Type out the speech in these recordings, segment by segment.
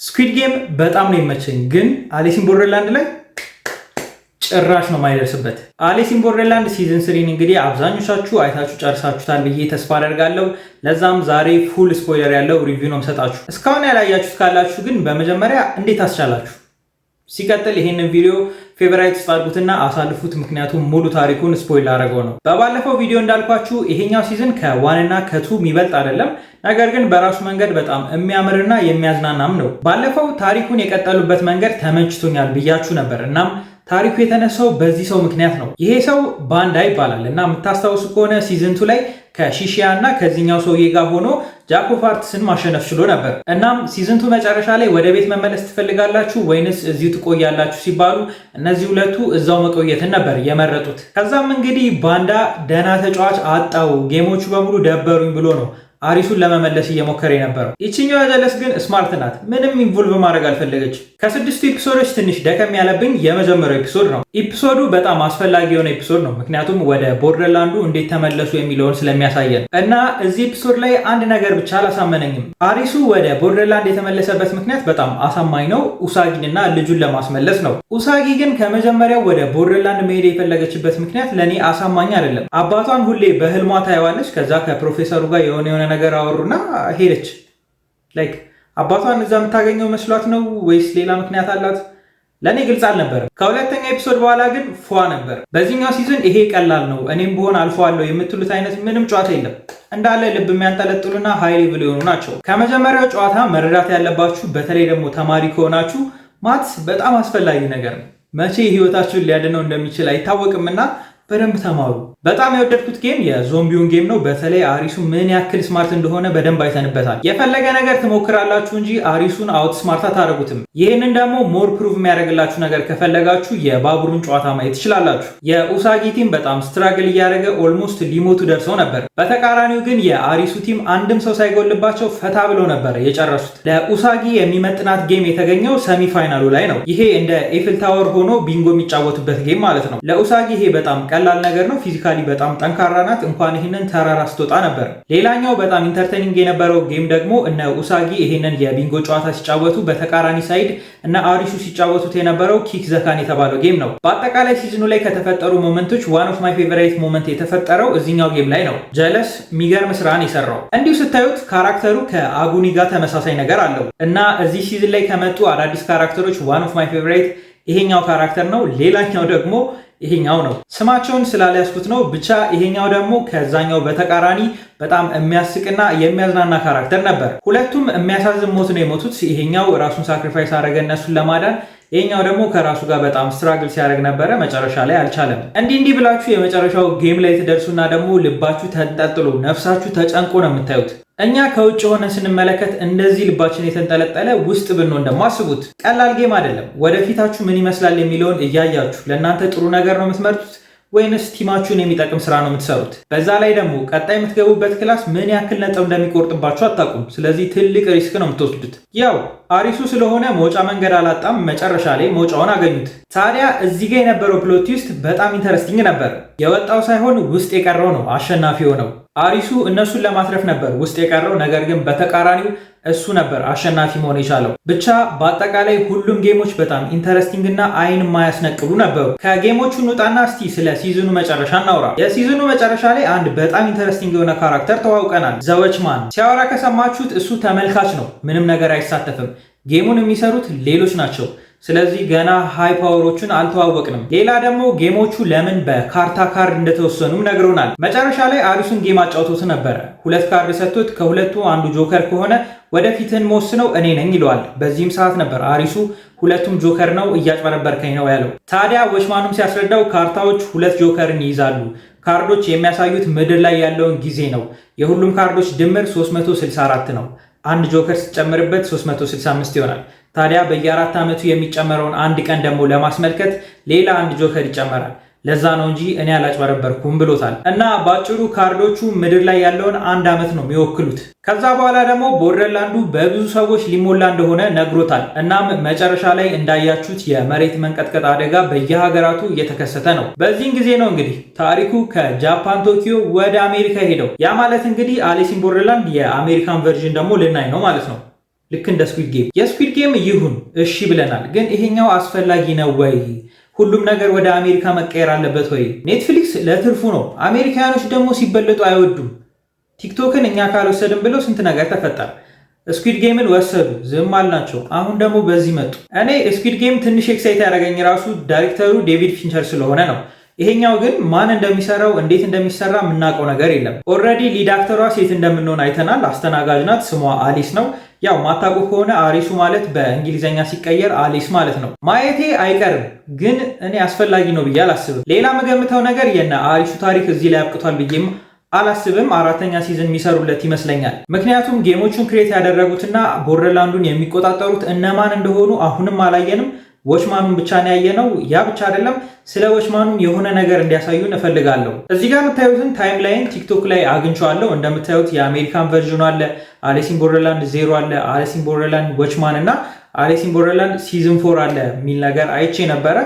ስኩዊድ ጌም በጣም ነው የመቸኝ፣ ግን አሊስ ኢን ቦርደርላንድ ላይ ጭራሽ ነው የማይደርስበት። አሊስ ኢን ቦርደርላንድ ሲዝን 3 እንግዲህ አብዛኞቻችሁ አይታችሁ ጨርሳችሁታል ብዬ ተስፋ አደርጋለሁ። ለዛም ዛሬ ፉል ስፖይለር ያለው ሪቪው ነው የምሰጣችሁ። እስካሁን ያላያችሁት ካላችሁ ግን በመጀመሪያ እንዴት አስቻላችሁ? ሲቀጥል ይሄንን ቪዲዮ ፌቨራይት ውስጥ አድርጉትና አሳልፉት፣ ምክንያቱም ሙሉ ታሪኩን ስፖይል አደረገው ነው። በባለፈው ቪዲዮ እንዳልኳችሁ ይሄኛው ሲዝን ከ1 እና ከ2 የሚበልጥ አይደለም፣ ነገር ግን በራሱ መንገድ በጣም የሚያምርና የሚያዝናናም ነው። ባለፈው ታሪኩን የቀጠሉበት መንገድ ተመችቶኛል ብያችሁ ነበር። እናም ታሪኩ የተነሳው በዚህ ሰው ምክንያት ነው። ይሄ ሰው ባንዳ ይባላል እና የምታስታውሱ ከሆነ ሲዝን 2 ላይ ከሺሺያ እና ከዚህኛው ሰውዬ ጋር ሆኖ ጃክ ኦፍ ሃርትስን ማሸነፍ ችሎ ነበር። እናም ሲዝን 2 መጨረሻ ላይ ወደ ቤት መመለስ ትፈልጋላችሁ ወይንስ እዚሁ ትቆያላችሁ ሲባሉ እነዚህ ሁለቱ እዛው መቆየትን ነበር የመረጡት። ከዛም እንግዲህ ባንዳ ደህና ተጫዋች አጣው፣ ጌሞቹ በሙሉ ደበሩኝ ብሎ ነው አሪሱን ለመመለስ እየሞከረ የነበረው። ይችኛው ጀለስ ግን ስማርት ናት። ምንም ኢንቮልቭ ማድረግ አልፈለገች። ከ6 ኤፒሶዶች ትንሽ ደከም ያለብኝ የመጀመሪያው ኤፒሶድ ነው። ኤፒሶዱ በጣም አስፈላጊ የሆነ ኤፒሶድ ነው፣ ምክንያቱም ወደ ቦርደርላንዱ እንዴት ተመለሱ የሚለውን ስለሚያሳየን እና እዚህ ኤፒሶድ ላይ አንድ ነገር ብቻ አላሳመነኝም። አሪሱ ወደ ቦርደርላንድ የተመለሰበት ምክንያት በጣም አሳማኝ ነው፣ ኡሳጊንና ልጁን ለማስመለስ ነው። ኡሳጊ ግን ከመጀመሪያው ወደ ቦርደርላንድ መሄድ የፈለገችበት ምክንያት ለእኔ አሳማኝ አይደለም። አባቷን ሁሌ በህልሟ ታየዋለች። ከዛ ከፕሮፌሰሩ ጋር የሆነ ነገር አወሩና ሄደች። ላይክ አባቷን እዛ የምታገኘው መስሏት ነው ወይስ ሌላ ምክንያት አላት? ለእኔ ግልጽ አልነበረም። ከሁለተኛ ኤፒሶድ በኋላ ግን ፏ ነበር። በዚህኛው ሲዝን ይሄ ቀላል ነው እኔም ብሆን አልፈዋለሁ የምትሉት አይነት ምንም ጨዋታ የለም። እንዳለ ልብ የሚያንጠለጥሉና ሃይ ሌቭል የሆኑ ናቸው። ከመጀመሪያው ጨዋታ መረዳት ያለባችሁ፣ በተለይ ደግሞ ተማሪ ከሆናችሁ ማትስ በጣም አስፈላጊ ነገር ነው። መቼ ህይወታችሁን ሊያድነው እንደሚችል አይታወቅምና በደንብ ተማሩ። በጣም የወደድኩት ጌም የዞምቢውን ጌም ነው። በተለይ አሪሱ ምን ያክል ስማርት እንደሆነ በደንብ አይተንበታል። የፈለገ ነገር ትሞክራላችሁ እንጂ አሪሱን አውት ስማርት አታደርጉትም። ይህንን ደግሞ ሞር ፕሩቭ የሚያደርግላችሁ ነገር ከፈለጋችሁ የባቡሩን ጨዋታ ማየት ትችላላችሁ። የኡሳጊ ቲም በጣም ስትራግል እያደረገ ኦልሞስት ሊሞቱ ደርሰው ነበር። በተቃራኒው ግን የአሪሱ ቲም አንድም ሰው ሳይጎልባቸው ፈታ ብለው ነበር የጨረሱት። ለኡሳጊ የሚመጥናት ጌም የተገኘው ሰሚ ፋይናሉ ላይ ነው። ይሄ እንደ ኤፍል ታወር ሆኖ ቢንጎ የሚጫወቱበት ጌም ማለት ነው። ለኡሳጊ ይሄ በጣም ቀላል ነገር ነው። ፊዚካሊ በጣም ጠንካራ ናት። እንኳን ይህንን ተራራ ስትወጣ ነበር። ሌላኛው በጣም ኢንተርቴኒንግ የነበረው ጌም ደግሞ እነ ኡሳጊ ይህንን የቢንጎ ጨዋታ ሲጫወቱ፣ በተቃራኒ ሳይድ እነ አሪሱ ሲጫወቱት የነበረው ኪክ ዘካን የተባለው ጌም ነው። በአጠቃላይ ሲዝኑ ላይ ከተፈጠሩ ሞመንቶች ዋን ኦፍ ማይ ፌቨራይት ሞመንት የተፈጠረው እዚኛው ጌም ላይ ነው። ጀለስ የሚገርም ስራን የሰራው። እንዲሁ ስታዩት ካራክተሩ ከአጉኒ ጋር ተመሳሳይ ነገር አለው እና እዚህ ሲዝን ላይ ከመጡ አዳዲስ ካራክተሮች ዋን ኦፍ ማይ ፌቨራይት ይሄኛው ካራክተር ነው። ሌላኛው ደግሞ ይሄኛው ነው። ስማቸውን ስላልያዝኩት ነው። ብቻ ይሄኛው ደግሞ ከዛኛው በተቃራኒ በጣም የሚያስቅና የሚያዝናና ካራክተር ነበር። ሁለቱም የሚያሳዝን ሞት ነው የሞቱት። ይሄኛው ራሱን ሳክሪፋይስ አደረገ እነሱን ለማዳን። ይሄኛው ደግሞ ከራሱ ጋር በጣም ስትራግል ሲያደርግ ነበረ። መጨረሻ ላይ አልቻለም። እንዲህ ብላችሁ የመጨረሻው ጌም ላይ ትደርሱና ደግሞ ልባችሁ ተንጠልጥሎ ነፍሳችሁ ተጨንቆ ነው የምታዩት። እኛ ከውጭ ሆነን ስንመለከት እንደዚህ ልባችን የተንጠለጠለ ውስጥ ብንሆን ደግሞ አስቡት። ቀላል ጌም አይደለም። ወደፊታችሁ ምን ይመስላል የሚለውን እያያችሁ ለእናንተ ጥሩ ነገር ነው የምትመርጡት ወይንስ ቲማችሁን የሚጠቅም ስራ ነው የምትሰሩት? በዛ ላይ ደግሞ ቀጣይ የምትገቡበት ክላስ ምን ያክል ነጥብ እንደሚቆርጥባችሁ አታውቁም። ስለዚህ ትልቅ ሪስክ ነው የምትወስዱት። ያው አሪሱ ስለሆነ መውጫ መንገድ አላጣም። መጨረሻ ላይ መውጫውን አገኙት። ታዲያ እዚህ ጋር የነበረው ፕሎት ትዊስት በጣም ኢንተረስቲንግ ነበር። የወጣው ሳይሆን ውስጥ የቀረው ነው አሸናፊ ሆነው። አሪሱ እነሱን ለማትረፍ ነበር ውስጥ የቀረው፣ ነገር ግን በተቃራኒው እሱ ነበር አሸናፊ መሆን የቻለው። ብቻ በአጠቃላይ ሁሉም ጌሞች በጣም ኢንተረስቲንግ እና አይን የማያስነቅሉ ነበሩ። ከጌሞቹ እንውጣና እስቲ ስለ ሲዝኑ መጨረሻ እናውራ። የሲዝኑ መጨረሻ ላይ አንድ በጣም ኢንተረስቲንግ የሆነ ካራክተር ተዋውቀናል። ዘወችማን ሲያወራ ከሰማችሁት እሱ ተመልካች ነው፣ ምንም ነገር አይሳተፍም። ጌሙን የሚሰሩት ሌሎች ናቸው። ስለዚህ ገና ሃይ ፓወሮቹን አልተዋወቅንም። ሌላ ደግሞ ጌሞቹ ለምን በካርታ ካርድ እንደተወሰኑም ነግሮናል። መጨረሻ ላይ አሪሱን ጌም አጫውቶት ነበረ። 2 ካርድ ሰጥቶት ከሁለቱ አንዱ ጆከር ከሆነ ወደፊትህን መወስነው እኔ ነኝ ይለዋል። በዚህም ሰዓት ነበር አሪሱ ሁለቱም ጆከር ነው እያጭበረበርከኝ ነው ያለው። ታዲያ ወችማኑም ሲያስረዳው ካርታዎች 2 ጆከርን ይይዛሉ። ካርዶች የሚያሳዩት ምድር ላይ ያለውን ጊዜ ነው። የሁሉም ካርዶች ድምር 364 ነው። አንድ ጆከር ሲጨምርበት 365 ይሆናል። ታዲያ በየ4 ዓመቱ የሚጨመረውን አንድ ቀን ደግሞ ለማስመልከት ሌላ አንድ ጆከር ይጨመራል። ለዛ ነው እንጂ እኔ አላጭበረበርኩም ብሎታል። እና ባጭሩ ካርዶቹ ምድር ላይ ያለውን 1 ዓመት ነው የሚወክሉት። ከዛ በኋላ ደግሞ ቦርደርላንዱ በብዙ ሰዎች ሊሞላ እንደሆነ ነግሮታል። እናም መጨረሻ ላይ እንዳያችሁት የመሬት መንቀጥቀጥ አደጋ በየሀገራቱ እየተከሰተ ነው። በዚህን ጊዜ ነው እንግዲህ ታሪኩ ከጃፓን ቶኪዮ ወደ አሜሪካ ሄደው። ያ ማለት እንግዲህ አሊስ ኢን ቦርደርላንድ የአሜሪካን ቨርዥን ደግሞ ልናይ ነው ማለት ነው። ልክ እንደ ስኩዊድ ጌም። የስኩዊድ ጌም ይሁን እሺ ብለናል፣ ግን ይሄኛው አስፈላጊ ነው ወይ? ሁሉም ነገር ወደ አሜሪካ መቀየር አለበት ወይ? ኔትፍሊክስ ለትርፉ ነው። አሜሪካኖች ደግሞ ሲበለጡ አይወዱም። ቲክቶክን እኛ ካልወሰድን ብለው ስንት ነገር ተፈጠረ። ስኩዊድ ጌምን ወሰዱ፣ ዝም አልናቸው። አሁን ደግሞ በዚህ መጡ። እኔ ስኩዊድ ጌም ትንሽ ኤክሳይት ያደረገኝ ራሱ ዳይሬክተሩ ዴቪድ ፊንቸር ስለሆነ ነው። ይሄኛው ግን ማን እንደሚሰራው እንዴት እንደሚሰራ የምናውቀው ነገር የለም። ኦልሬዲ ሊድ አክተሯ ሴት እንደምንሆን አይተናል። አስተናጋጅ ናት፣ ስሟ አሊስ ነው። ያው ማታውቁ ከሆነ አሪሱ ማለት በእንግሊዘኛ ሲቀየር አሊስ ማለት ነው። ማየቴ አይቀርም፣ ግን እኔ አስፈላጊ ነው ብዬ አላስብም። ሌላ የምገምተው ነገር የነ አሪሱ ታሪክ እዚህ ላይ አብቅቷል ብዬም አላስብም። አራተኛ ሲዝን የሚሰሩለት ይመስለኛል። ምክንያቱም ጌሞቹን ክሬት ያደረጉትና ቦርደርላንዱን የሚቆጣጠሩት እነማን እንደሆኑ አሁንም አላየንም። ዎችማኑን ብቻ ነው ያየነው። ያ ብቻ አይደለም፣ ስለ ዎችማኑም የሆነ ነገር እንዲያሳዩን እፈልጋለሁ። እዚህ ጋር የምታዩትን ታይም ላይን ቲክቶክ ላይ አግኝቼዋለሁ። እንደምታዩት የአሜሪካን ቨርዥኑ አለ፣ አሊስ ኢን ቦርደርላንድ 0 አለ፣ አሊስ ኢን ቦርደርላንድ ዎችማን እና አሊስ ኢን ቦርደርላንድ ሲዝን 4 አለ የሚል ነገር አይቼ ነበረ።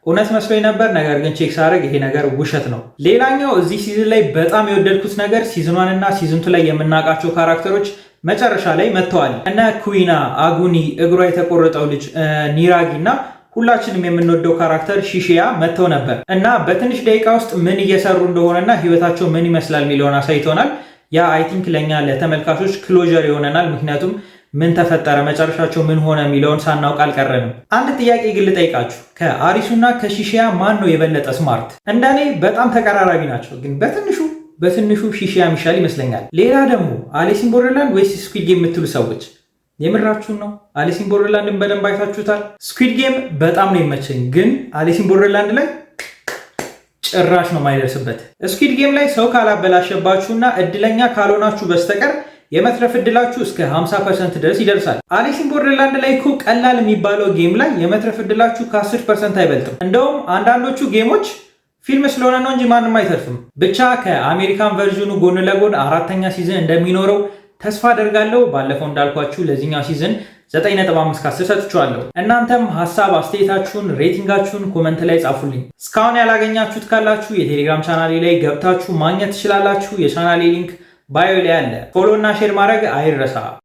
እውነት መስሎኝ ነበር፣ ነገር ግን ቼክ ሳደርግ ይሄ ነገር ውሸት ነው። ሌላኛው እዚህ ሲዝን ላይ በጣም የወደድኩት ነገር ሲዝን 1 እና ሲዝን 2 ላይ የምናውቃቸው ካራክተሮች መጨረሻ ላይ መጥተዋል። እነ ኩዊና፣ አጉኒ፣ እግሯ የተቆረጠው ልጅ ኒራጊ እና ሁላችንም የምንወደው ካራክተር ሺሺያ መጥተው ነበር እና በትንሽ ደቂቃ ውስጥ ምን እየሰሩ እንደሆነና ህይወታቸው ምን ይመስላል የሚለውን አሳይቶናል። ያ አይ ቲንክ ለእኛ ለተመልካቾች ክሎጀር ይሆነናል። ምክንያቱም ምን ተፈጠረ፣ መጨረሻቸው ምን ሆነ የሚለውን ሳናውቅ አልቀረንም። አንድ ጥያቄ ግን ልጠይቃችሁ፣ ከአሪሱና ከሺሺያ ማን ነው የበለጠ ስማርት? እንደኔ በጣም ተቀራራቢ ናቸው፣ ግን በትንሹ ሺሺያ የሚሻል ይመስለኛል። ሌላ ደግሞ አሊስ ኢን ቦርደርላንድ ወይስ ስኩዊድ ጌም የምትሉ ሰዎች የምራችሁን ነው? አሊስ ኢን ቦርደርላንድን በደንብ አይታችሁታል? ስኩዊድ ጌም በጣም ነው የመቸኝ፣ ግን አሊስ ኢን ቦርደርላንድ ላይ ጭራሽ ነው የማይደርስበት። ስኩዊድ ጌም ላይ ሰው ካላበላሸባችሁና እድለኛ ካልሆናችሁ በስተቀር የመትረፍ እድላችሁ እስከ 50% ድረስ ይደርሳል። አሊስ ኢን ቦርደርላንድ ላይ እኮ ቀላል የሚባለው ጌም ላይ የመትረፍ እድላችሁ ከ10% አይበልጥም። እንደውም አንዳንዶቹ ጌሞች ፊልም ስለሆነ ነው እንጂ ማንም አይተርፍም። ብቻ ከአሜሪካን ቨርዥኑ ጎን ለጎን አራተኛ ሲዝን እንደሚኖረው ተስፋ አደርጋለሁ። ባለፈው እንዳልኳችሁ ለዚህኛው ሲዝን 9.5 ከ10 ሰጥቼዋለሁ። እናንተም ሀሳብ አስተያየታችሁን፣ ሬቲንጋችሁን ኮመንት ላይ ጻፉልኝ። እስካሁን ያላገኛችሁት ካላችሁ የቴሌግራም ቻናሌ ላይ ገብታችሁ ማግኘት ትችላላችሁ። የቻናሌ ሊንክ ባዮ ላይ አለ። ፎሎ እና ሼር ማድረግ አይረሳ።